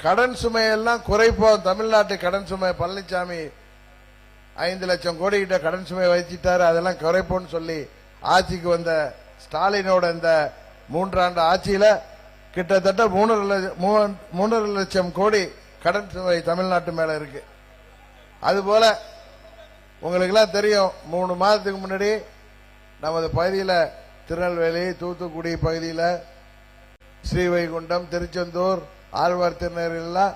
கடன் சுமையெல்லாம் குறைப்போம். தமிழ்நாட்டு கடன் சுமை பழனிசாமி 5 லட்சம் கோடி கிட்ட கடன் சுமை வச்சிட்டாரு, அதெல்லாம் குறைப்போம்னு சொல்லி ஆட்சிக்கு வந்த ஸ்டாலினோட இந்த 3 ஆண்டு ஆட்சியில கிட்டத்தட்ட 3.5 லட்சம் கோடி கடன் சுமை தமிழ்நாட்டு மேல இருக்கு. அதுபோல உங்களுக்கு எல்லாம் தெரியும், 3 மாதத்துக்கு முன்னாடி நமது பகுதியில் திருநெல்வேலி, தூத்துக்குடி பகுதியில், ஸ்ரீவைகுண்டம், திருச்செந்தூர், ஆழ்வார் திருநெல்லாம்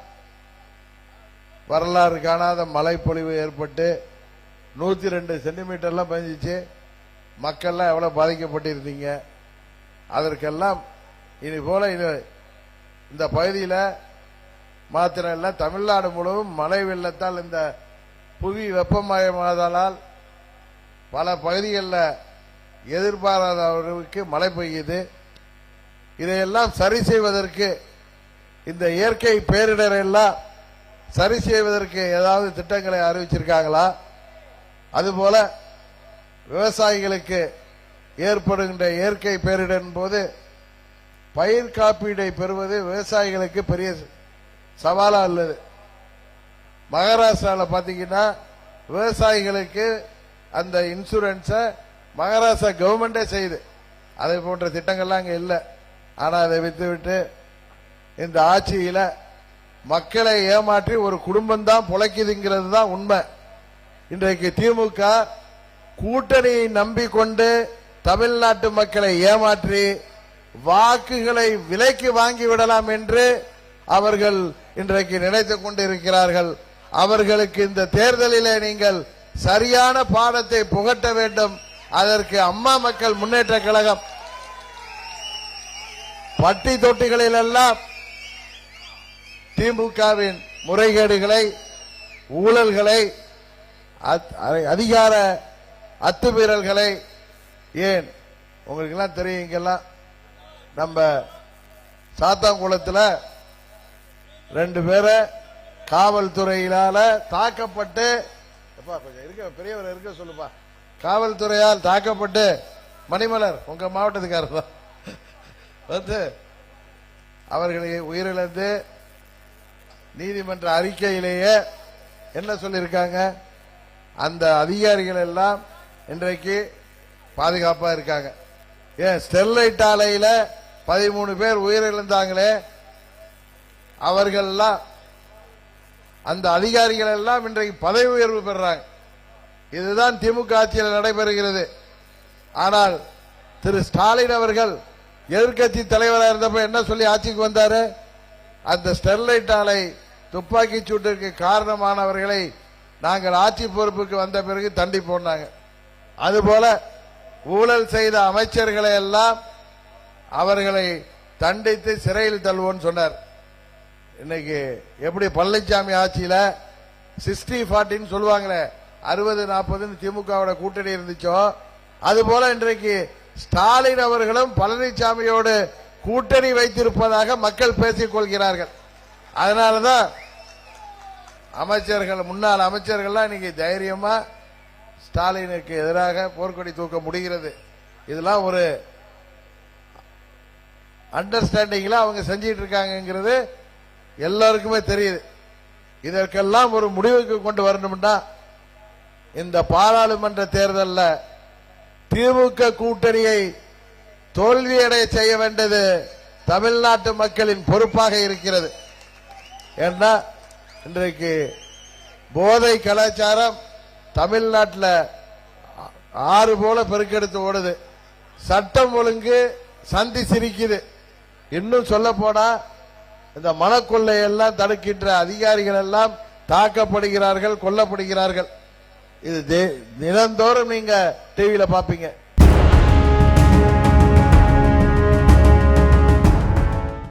வரலாறு காணாத மழைப்பொழிவு ஏற்பட்டு 102 சென்டிமீட்டர்லாம் பெஞ்சிச்சு. மக்கள்லாம் எவ்வளவு பாதிக்கப்பட்டிருந்தீங்க. அதற்கெல்லாம் இனி போல இந்த பகுதியில் மாத்திரம் இல்ல, தமிழ்நாடு முழுவதும் மழை வெள்ளத்தால் இந்த புவி வெப்பமயமாதலால் பல பகுதிகளில் எதிர்பாராத அளவுக்கு மழை பெய்யுது. இதையெல்லாம் சரி செய்வதற்கு, இந்த இயற்கை பேரிடரை எல்லாம் சரி செய்வதற்கு ஏதாவது திட்டங்களை அறிவிச்சிருக்காங்களா? அதுபோல விவசாயிகளுக்கு ஏற்படுகின்ற இயற்கை பேரிடரின் போது பயிர் காப்பீடை பெறுவது விவசாயிகளுக்கு பெரிய சவாலா உள்ளது. மகாராஷ்டிராவில் பாத்தீங்கன்னா விவசாயிகளுக்கு அந்த இன்சூரன்ஸை மகாராஷ்டிரா கவர்மெண்டே செய்யுது. அதை போன்ற திட்டங்கள்லாம் அங்க இல்லை. ஆனா அதை விட்டுவிட்டு இந்த ஆட்சியில மக்களை ஏமாற்றி ஒரு குடும்பம் தான் பொழைக்குதுங்கிறது தான் உண்மை. இன்றைக்கு திமுக கூட்டணியை நம்பிக்கொண்டு தமிழ்நாட்டு மக்களை ஏமாற்றி வாக்குகளை விலைக்கு வாங்கி விடலாம் என்று அவர்கள் இன்றைக்கு நினைத்துக் கொண்டிருக்கிறார்கள். அவர்களுக்கு இந்த தேர்தலிலே நீங்கள் சரியான பாடத்தை புகட்ட வேண்டும். அதற்கு அம்மா மக்கள் முன்னேற்ற கழகம் பட்டி தொட்டிகளில் எல்லாம் திமுகவின் முறைகேடுகளை, ஊழல்களை, அதிகார அத்துமீறல்களை, ஏன் உங்களுக்கு எல்லாம் தெரியும், இங்கெல்லாம் நம்ம சாத்தாங்குளத்தில் 2 பேரை காவல்துறையினால தாக்கப்பட்டு, இருக்க பெரியவர் இருக்க சொல்லுப்பா, காவல்துறையால் தாக்கப்பட்டு, மணிமலர் உங்க மாவட்டத்துக்காரர் தான் வந்து அவர்களை உயிரிழந்து நீதிமன்ற அறிக்கையிலேயே என்ன சொல்லியிருக்காங்க, அந்த அதிகாரிகள் எல்லாம் இன்றைக்கு பாதுகாப்பா இருக்காங்க. ஏன் ஸ்டெர்லைட் ஆலையில 13 பேர் உயிரிழந்தாங்களே, அவர்கள்லாம், அந்த அதிகாரிகள் எல்லாம் இன்றைக்கு பதவி உயர்வு பெறாங்க. இதுதான் திமுக ஆட்சியில் நடைபெறுகிறது. ஆனால் திரு ஸ்டாலின் அவர்கள் எதிர்கட்சி தலைவராக இருந்தப்ப என்ன சொல்லி ஆட்சிக்கு வந்தாரு? அந்த ஸ்டெர்லைட் ஆலை துப்பாக்கி சூட்டிற்கு காரணமானவர்களை நாங்கள் ஆட்சி பொறுப்புக்கு வந்த பிறகு தண்டி போனாங்க. அதுபோல ஊழல் செய்த அமைச்சர்களை எல்லாம் அவர்களை தண்டித்து சிறையில் தள்ளுவோன்னு சொன்னார். இன்னைக்கு எப்படி பழனிசாமி ஆட்சியில 60-40 சொல்லுவாங்களே, 60-40 திமுகவோட கூட்டணி இருந்துச்சோ, அதுபோல இன்றைக்கு ஸ்டாலின் அவர்களும் பழனிசாமியோடு கூட்டணி வைத்திருப்பதாக மக்கள் பேசிக் கொள்கிறார்கள். அதனாலதான் அமைச்சர்கள், முன்னாள் அமைச்சர்கள்லாம் இன்னைக்கு தைரியமா ஸ்டாலினுக்கு எதிராக போர்க்கொடி தூக்க முடிகிறது. இதெல்லாம் ஒரு அண்டர்ஸ்டாண்டிங்ல அவங்க செஞ்சிட்டு இருக்காங்கிறது எல்லாருக்குமே தெரியுது. இதற்கெல்லாம் ஒரு முடிவுக்கு கொண்டு வரணும்னா இந்த பாராளுமன்ற தேர்தலில் திமுக கூட்டணியை தோல்வியடைய செய்ய வேண்டியது தமிழ்நாட்டு மக்களின் பொறுப்பாக இருக்கிறது. ஏன்னா இன்றைக்கு போதை கலாச்சாரம் தமிழ்நாட்டில் ஆறு போல பெருக்கெடுத்து ஓடுது. சட்டம் ஒழுங்கு சந்தி சிரிக்குது. இன்னும் சொல்ல போனா இந்த மனக்கொள்ளை எல்லாம் தடுக்கின்ற அதிகாரிகள் எல்லாம் தாக்கப்படுகிறார்கள், கொல்லப்படுகிறார்கள். இது தினந்தோறும் நீங்க டிவியில பாப்பீங்க.